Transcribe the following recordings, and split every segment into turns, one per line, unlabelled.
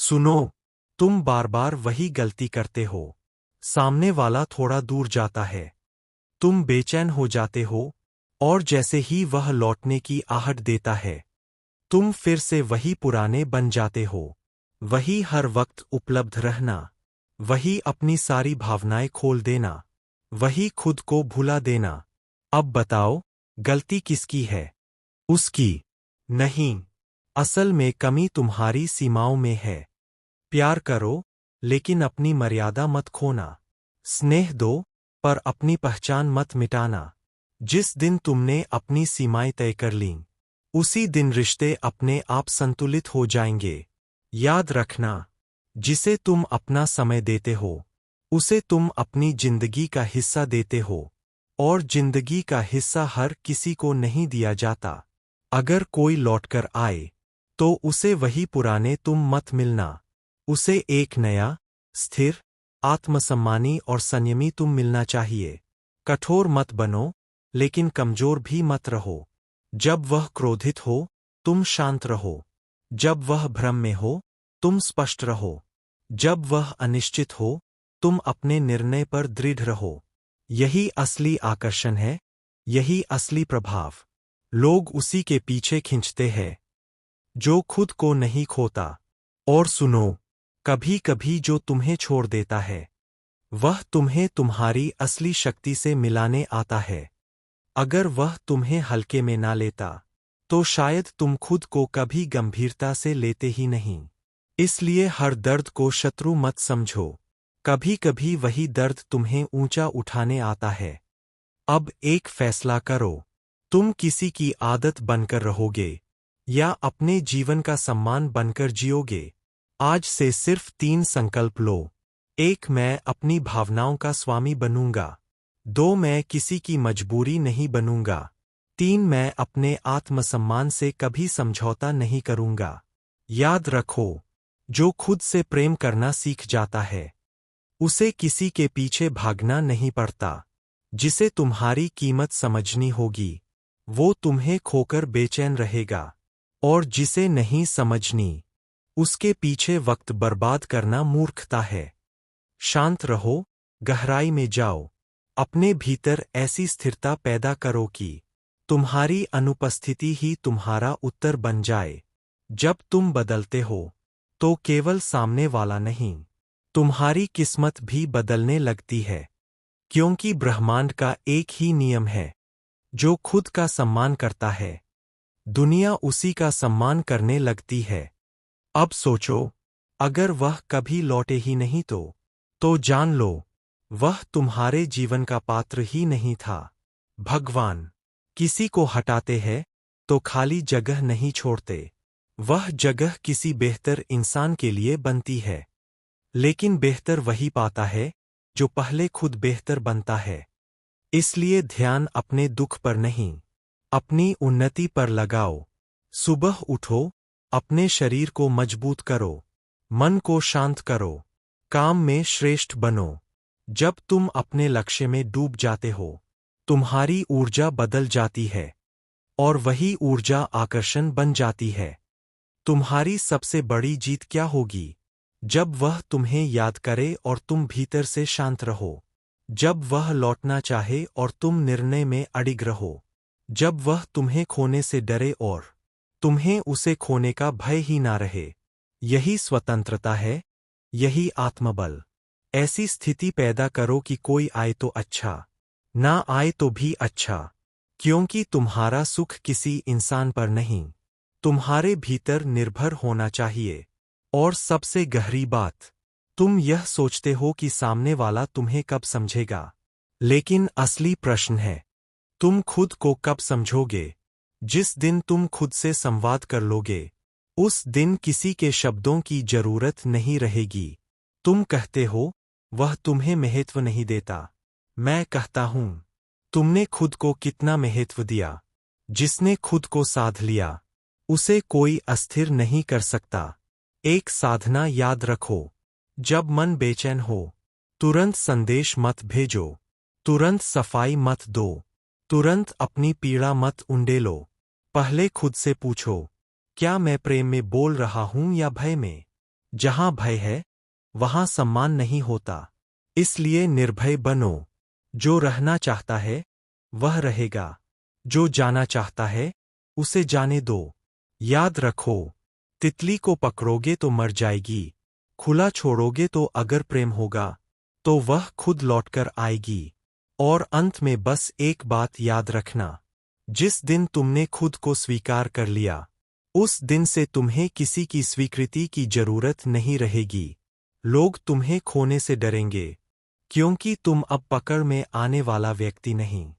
सुनो, तुम बार बार वही गलती करते हो। सामने वाला थोड़ा दूर जाता है, तुम बेचैन हो जाते हो, और जैसे ही वह लौटने की आहट देता है, तुम फिर से वही पुराने बन जाते हो। वही हर वक्त उपलब्ध रहना, वही अपनी सारी भावनाएं खोल देना, वही खुद को भुला देना। अब बताओ, गलती किसकी है? उसकी नहीं। असल में कमी तुम्हारी सीमाओं में है। प्यार करो, लेकिन अपनी मर्यादा मत खोना। स्नेह दो, पर अपनी पहचान मत मिटाना। जिस दिन तुमने अपनी सीमाएं तय कर लीं, उसी दिन रिश्ते अपने आप संतुलित हो जाएंगे। याद रखना, जिसे तुम अपना समय देते हो, उसे तुम अपनी जिंदगी का हिस्सा देते हो, और जिंदगी का हिस्सा हर किसी को नहीं दिया जाता। अगर कोई लौटकर आए, तो उसे वही पुराने तुम मत मिलना। उसे एक नया, स्थिर, आत्मसम्मानी और संयमी तुम मिलना चाहिए। कठोर मत बनो, लेकिन कमजोर भी मत रहो। जब वह क्रोधित हो, तुम शांत रहो। जब वह भ्रम में हो, तुम स्पष्ट रहो। जब वह अनिश्चित हो, तुम अपने निर्णय पर दृढ़ रहो। यही असली आकर्षण है, यही असली प्रभाव। लोग उसी के पीछे खींचते हैं जो खुद को नहीं खोता। और सुनो, कभी कभी जो तुम्हें छोड़ देता है, वह तुम्हें तुम्हारी असली शक्ति से मिलाने आता है। अगर वह तुम्हें हल्के में ना लेता, तो शायद तुम खुद को कभी गंभीरता से लेते ही नहीं। इसलिए हर दर्द को शत्रु मत समझो। कभी कभी वही दर्द तुम्हें ऊंचा उठाने आता है। अब एक फैसला करो, तुम किसी की आदत बनकर रहोगे, या अपने जीवन का सम्मान बनकर जियोगे। आज से सिर्फ 3 संकल्प लो। 1, मैं अपनी भावनाओं का स्वामी बनूंगा। 2, मैं किसी की मजबूरी नहीं बनूंगा। 3, मैं अपने आत्मसम्मान से कभी समझौता नहीं करूंगा। याद रखो, जो खुद से प्रेम करना सीख जाता है, उसे किसी के पीछे भागना नहीं पड़ता। जिसे तुम्हारी कीमत समझनी होगी, वो तुम्हें खोकर बेचैन रहेगा। और जिसे नहीं समझनी, उसके पीछे वक्त बर्बाद करना मूर्खता है। शांत रहो, गहराई में जाओ, अपने भीतर ऐसी स्थिरता पैदा करो कि तुम्हारी अनुपस्थिति ही तुम्हारा उत्तर बन जाए। जब तुम बदलते हो, तो केवल सामने वाला नहीं, तुम्हारी किस्मत भी बदलने लगती है। क्योंकि ब्रह्मांड का एक ही नियम है, जो खुद का सम्मान करता है, दुनिया उसी का सम्मान करने लगती है। अब सोचो, अगर वह कभी लौटे ही नहीं तो जान लो, वह तुम्हारे जीवन का पात्र ही नहीं था। भगवान किसी को हटाते हैं, तो खाली जगह नहीं छोड़ते। वह जगह किसी बेहतर इंसान के लिए बनती है। लेकिन बेहतर वही पाता है, जो पहले खुद बेहतर बनता है। इसलिए ध्यान अपने दुख पर नहीं, अपनी उन्नति पर लगाओ। सुबह उठो, अपने शरीर को मजबूत करो, मन को शांत करो, काम में श्रेष्ठ बनो। जब तुम अपने लक्ष्य में डूब जाते हो, तुम्हारी ऊर्जा बदल जाती है, और वही ऊर्जा आकर्षण बन जाती है। तुम्हारी सबसे बड़ी जीत क्या होगी? जब वह तुम्हें याद करे और तुम भीतर से शांत रहो। जब वह लौटना चाहे और तुम निर्णय में अडिग रहो। जब वह तुम्हें खोने से डरे और तुम्हें उसे खोने का भय ही ना रहे। यही स्वतंत्रता है, यही आत्मबल। ऐसी स्थिति पैदा करो कि कोई आए तो अच्छा, ना आए तो भी अच्छा। क्योंकि तुम्हारा सुख किसी इंसान पर नहीं, तुम्हारे भीतर निर्भर होना चाहिए। और सबसे गहरी बात, तुम यह सोचते हो कि सामने वाला तुम्हें कब समझेगा, लेकिन असली प्रश्न है, तुम खुद को कब समझोगे? जिस दिन तुम खुद से संवाद कर लोगे, उस दिन किसी के शब्दों की जरूरत नहीं रहेगी। तुम कहते हो, वह तुम्हें महत्व नहीं देता। मैं कहता हूं, तुमने खुद को कितना महत्व दिया? जिसने खुद को साध लिया, उसे कोई अस्थिर नहीं कर सकता। एक साधना याद रखो, जब मन बेचैन हो, तुरंत संदेश मत भेजो, तुरंत सफाई मत दो, तुरंत अपनी पीड़ा मत उंडेलो। पहले खुद से पूछो, क्या मैं प्रेम में बोल रहा हूं या भय में? जहां भय है वहां सम्मान नहीं होता। इसलिए निर्भय बनो। जो रहना चाहता है वह रहेगा, जो जाना चाहता है उसे जाने दो। याद रखो, तितली को पकड़ोगे तो मर जाएगी, खुला छोड़ोगे तो अगर प्रेम होगा तो वह खुद लौटकर आएगी। और अंत में बस एक बात याद रखना, जिस दिन तुमने खुद को स्वीकार कर लिया उस दिन से तुम्हें किसी की स्वीकृति की जरूरत नहीं रहेगी। लोग तुम्हें खोने से डरेंगे, क्योंकि तुम अब पकड़ में आने वाला व्यक्ति नहीं,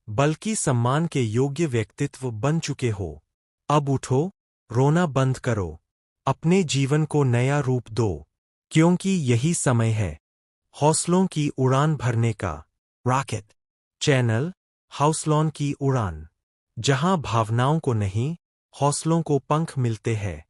बल्कि सम्मान के योग्य व्यक्तित्व बन चुके हो। अब उठो, रोना बंद करो, अपने जीवन को नया रूप दो, क्योंकि यही समय है हौसलों की उड़ान भरने का। रॉकेट चैनल हाउसलॉन की उड़ान, जहां भावनाओं को नहीं, हौसलों को पंख मिलते हैं।